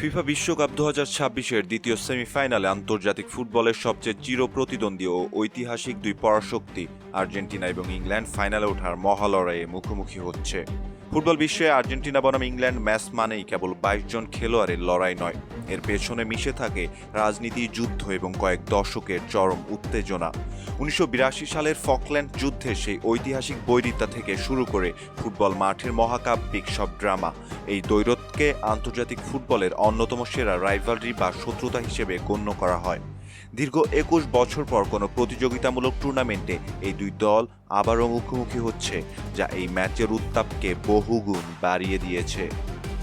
FIFA বিশ্বকাপ 2026-এর দ্বিতীয় সেমিফাইনালে আন্তর্জাতিক ফুটবলের সবচেয়ে চিরপ্রতিদ্বন্দ্বী ও ঐতিহাসিক দুই পরাশক্তি আর্জেন্টিনা এবং ইংল্যান্ড ফাইনালে ওঠার মহালড়াইয়ে মুখোমুখি হচ্ছে। ফুটবল বিশ্বে আর্জেন্টিনা বনাম ইংল্যান্ড ম্যাচ মানেই কেবল 22 জন খেলোয়াড়ের লড়াই নয়, এর পেছনে মিশে থাকে রাজনীতি, যুদ্ধ এবং কয়েক দশকের চরম উত্তেজনা। 1982 সালের ফকল্যান্ড যুদ্ধের সেই ঐতিহাসিক বৈরিতা থেকে শুরু করে ফুটবল মাঠের মহাকাব্যিক সব ড্রামা, এই দ্বৈরথকে আন্তর্জাতিক ফুটবলের অন্যতম সেরা রাইভালরি বা শত্রুতা হিসেবে গণ্য করা হয়। দীর্ঘ 21 বছর পর কোনো প্রতিযোগিতামূলক টুর্নামেন্টে এই দুই দল আবারও মুখোমুখি হচ্ছে, যা এই ম্যাচের উত্তাপকে বহুগুণ বাড়িয়ে দিয়েছে।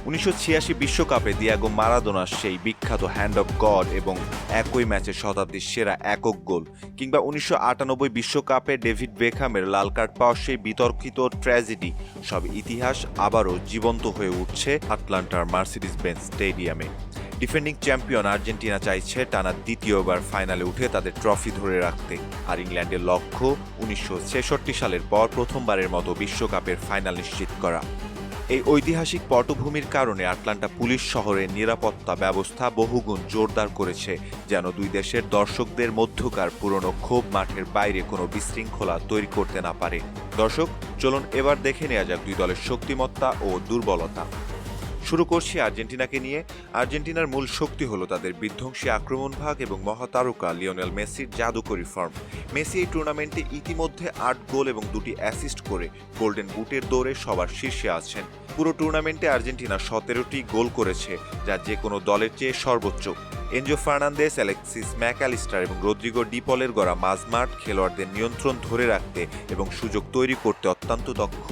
1986 বিশ্বকাপে দিয়াগো মারাদোনার সেই বিখ্যাত হ্যান্ড অফ গড এবং একই ম্যাচে শতাব্দীর সেরা একক গোল, কিংবা 1998 বিশ্বকাপে ডেভিড বেকহামের লাল কার্ড পাওয়ার সেই বিতর্কিত ট্র্যাজেডি, সব ইতিহাস আবারও জীবন্ত হয়ে উঠছে আটলান্টার মার্সিডিজ বেঞ্জ স্টেডিয়ামে। ডিফেন্ডিং চ্যাম্পিয়ন আর্জেন্টিনা চাইছে টানা দ্বিতীয়বার ফাইনালে উঠে তাদের ট্রফি ধরে রাখতে, আর ইংল্যান্ডের লক্ষ্য 1966 সালের পর প্রথমবারের মতো বিশ্বকাপের ফাইনাল নিশ্চিত করা। এই ঐতিহাসিক পটভূমির কারণে আটলান্টা পুলিশ শহরের নিরাপত্তা ব্যবস্থা বহুগুণ জোরদার করেছে, যেন দুই দেশের দর্শকদের মধ্যকার পুরনো ক্ষোভ মাঠের বাইরে কোনো বিশৃঙ্খলা তৈরি করতে না পারে। দর্শক, চলুন এবার দেখে নেওয়া যাক দুই দলের শক্তিমত্তা ও দুর্বলতা। শুরু করছি আর্জেন্টিনাকে নিয়ে। আর্জেন্টিনার মূল শক্তি হলো তাদের বিধ্বংসী আক্রমণভাগ এবং মহাতারকা লিওনেল মেসির জাদুকরী ফর্ম। মেসি এই টুর্নামেন্টে ইতিমধ্যে 8 গোল এবং 2টি অ্যাসিস্ট করে গোল্ডেন বুটের দৌড়ে সবার শীর্ষে আছেন। পুরো টুর্নামেন্টে আর্জেন্টিনা 17টি গোল করেছে, যা যে কোনো দলের চেয়ে সর্বোচ্চ। এনজো ফার্নান্দেস, অ্যালেক্সিস ম্যাকঅ্যালিস্টার এবং রদ্রিগো ডি পলের গড়া মাঝমাঠ খেলোয়াড়দের নিয়ন্ত্রণ ধরে রাখতে এবং সুযোগ তৈরি করতে অত্যন্ত দক্ষ।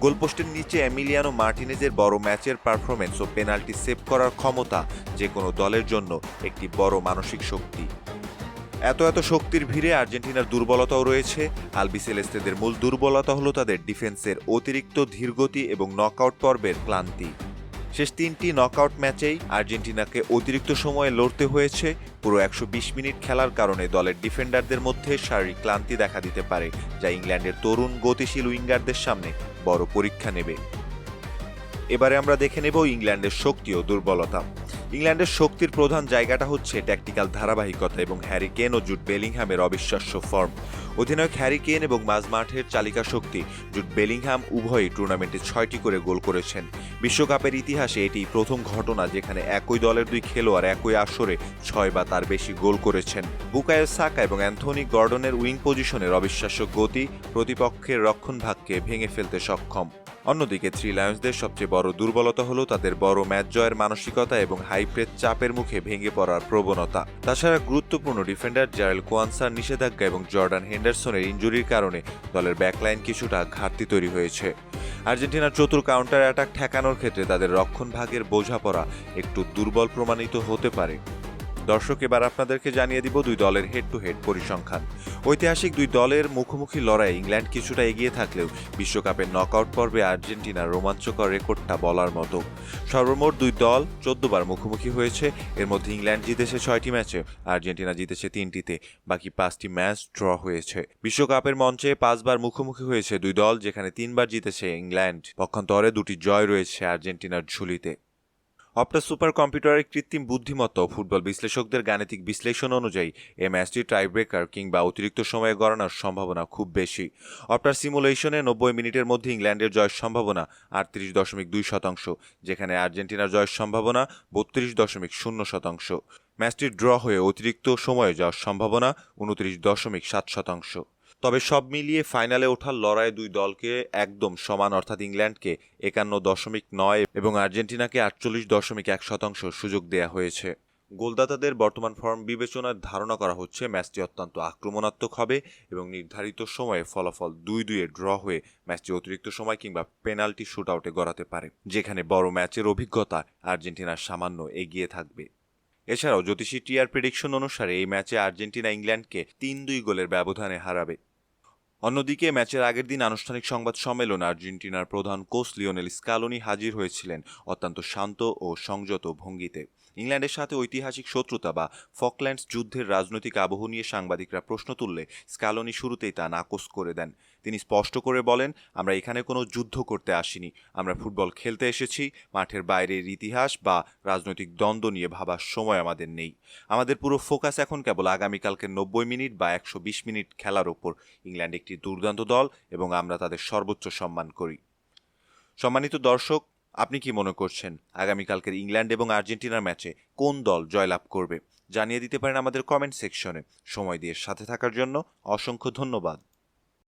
গোলপোস্টের নিচে এমিলিয়ানো মার্টিনেজের বড় ম্যাচের পারফরমেন্স ও পেনাল্টি সেভ করার ক্ষমতা যে কোনো দলের জন্য একটি বড় মানসিক শক্তি। এত শক্তির ভিড়ে আর্জেন্টিনার দুর্বলতাও রয়েছে। আলবিসেলেস্তেদের মূল দুর্বলতা হলো তাদের ডিফেন্সের অতিরিক্ত ধীরগতি এবং নকআউট পর্বের ক্লান্তি। শেষ 3টি নকআউট ম্যাচেই আর্জেন্টিনাকে অতিরিক্ত সময়ে লড়তে হয়েছে। পুরো 120 মিনিট খেলার কারণে দলের ডিফেন্ডারদের মধ্যে শারীরিক ক্লান্তি দেখা দিতে পারে, যা ইংল্যান্ডের তরুণ গতিশীল উইঙ্গারদের সামনে বড় পরীক্ষা নেবে। এবারে আমরা দেখে নেব ইংল্যান্ডের শক্তি ও দুর্বলতা। ইংল্যান্ডের শক্তির প্রধান জায়গাটা হচ্ছে ট্যাকটিক্যাল ধারাবাহিকতা এবং হ্যারি কেন ও জুড বেলিংহামের অবিশ্বাস্য ফর্ম। অধিনায়ক হ্যারি কেন এবং মাঝমাঠের চালিকা শক্তি জুড বেলিংহাম উভয়ই টুর্নামেন্টে 6টি করে গোল করেছেন। বিশ্বকাপের ইতিহাসে এটি প্রথম ঘটনা যেখানে একই দলের দুই খেলোয়াড় একই আসরে 6 বা তার বেশি গোল করেছেন। বুকায়ো সাকা এবং অ্যান্থনি গর্ডনের উইং পজিশনের অবিশ্বাস্য গতি প্রতিপক্ষের রক্ষণভাগকে ভেঙে ফেলতে সক্ষম। অন্যদিকে থ্রি লায়ন্সদের সবচেয়ে বড় দুর্বলতা হলো তাদের বড় ম্যাচ জয়ের মানসিকতা এবং হাইপ্রেস চাপের মুখে ভেঙে পড়ার প্রবণতা। তাছাড়া গুরুত্বপূর্ণ ডিফেন্ডার জারেল কোয়ানসার নিষেধাজ্ঞা এবং জর্ডান হেন্ডারসনের ইনজুরির কারণে দলের ব্যাকলাইন কিছুটা ঘাটতি তৈরি হয়েছে। আর্জেন্টিনার চতুর কাউন্টার অ্যাটাক ঠেকানোর ক্ষেত্রে তাদের রক্ষণভাগের বোঝাপড়া একটু দুর্বল প্রমাণিত হতে পারে। দর্শক, এবার আপনাদেরকে জানিয়ে দিব দুই দলের হেড টু হেড পরিসংখ্যান। ঐতিহাসিক দুই দলের মুখোমুখি লড়াই ইংল্যান্ড কিছুটা এগিয়ে থাকলেও বিশ্বকাপের নকআউট পর্বে আর্জেন্টিনার রোমাঞ্চকর রেকর্ডটা বলার মতো। সর্বমোট দুই দল 14 বার মুখোমুখি হয়েছে। এর মধ্যে ইংল্যান্ড জিতেছে 6টি ম্যাচে, আর্জেন্টিনা জিতেছে 3টিতে, বাকি 5টি ম্যাচ ড্র হয়েছে। বিশ্বকাপের মঞ্চে 5 বার মুখোমুখি হয়েছে দুই দল, যেখানে 3 বার জিতেছে ইংল্যান্ড। পক্ষান্তরে 2টি জয় রয়েছে আর্জেন্টিনার ঝুলিতে। অপটা সুপার কম্পিউটারের কৃত্রিম বুদ্ধিমত্তা ও ফুটবল বিশ্লেষকদের গাণিতিক বিশ্লেষণ অনুযায়ী এই ম্যাচটি টাইব্রেকার কিংবা অতিরিক্ত সময়ে গড়ানোর সম্ভাবনা খুব বেশি। অপটার সিমুলেশনে 90 মিনিটের মধ্যে ইংল্যান্ডের জয়ের সম্ভাবনা 38.2%, যেখানে আর্জেন্টিনার জয়ের সম্ভাবনা 32.0%। ম্যাচটি ড্র হয়ে অতিরিক্ত সময়ে যাওয়ার সম্ভাবনা 29.7%। তবে সব মিলিয়ে ফাইনালে ওঠার লড়াই দুই দলকে একদম সমান, অর্থাৎ ইংল্যান্ডকে 51.9 এবং আর্জেন্টিনাকে 48.1% সুযোগ দেয়া হয়েছে। গোলদাতাদের বর্তমান ফর্ম বিবেচনায় ধারণা করা হচ্ছে ম্যাচটি অত্যন্ত আক্রমণাত্মক হবে এবং নির্ধারিত সময়ে ফলাফল 2-2 ড্র হয়ে ম্যাচটি অতিরিক্ত সময় কিংবা পেনাল্টি শুটআউটে গড়াতে পারে, যেখানে বড় ম্যাচের অভিজ্ঞতা আর্জেন্টিনার সামান্য এগিয়ে থাকবে। এছাড়াও জ্যোতিষী টিআর প্রেডিকশন অনুসারে এই ম্যাচে আর্জেন্টিনা ইংল্যান্ডকে 3-2 গোলের ব্যবধানে হারাবে। অন্যদিকে ম্যাচের আগের দিন আনুষ্ঠানিক সংবাদ সম্মেলনে আর্জেন্টিনার প্রধান কোচ লিওনেল স্কালোনি হাজির হয়েছিলেন অত্যন্ত শান্ত ও সংযত ভঙ্গিতে। ইংল্যান্ডের সাথে ঐতিহাসিক শত্রুতা বা ফকল্যান্ডস যুদ্ধের রাজনৈতিক আবহ নিয়ে সাংবাদিকরা প্রশ্ন তুললে স্ক্যালোনি শুরুতেই তা নাকচ করে দেন। তিনি স্পষ্ট করে বলেন, আমরা এখানে কোনো যুদ্ধ করতে আসিনি, আমরা ফুটবল খেলতে এসেছি, মাঠের বাইরের ইতিহাস বা রাজনৈতিক দ্বন্দ্ব নিয়ে ভাবার সময় আমাদের নেই। আমাদের পুরো ফোকাস এখন কেবল আগামীকালকে 90 মিনিট বা 120 মিনিট খেলার ওপর। ইংল্যান্ড একটি দুর্দান্ত দল এবং আমরা তাদের সর্বোচ্চ সম্মান করি। সম্মানিত দর্শক, আপনি কি মনে করছেন আগামীকালকের ইংল্যান্ড এবং আর্জেন্টিনার ম্যাচে কোন দল জয়লাভ করবে? জানিয়ে দিতে পারেন আমাদের কমেন্ট সেকশনে। সময় দিয়ে সাথে থাকার জন্য অসংখ্য ধন্যবাদ।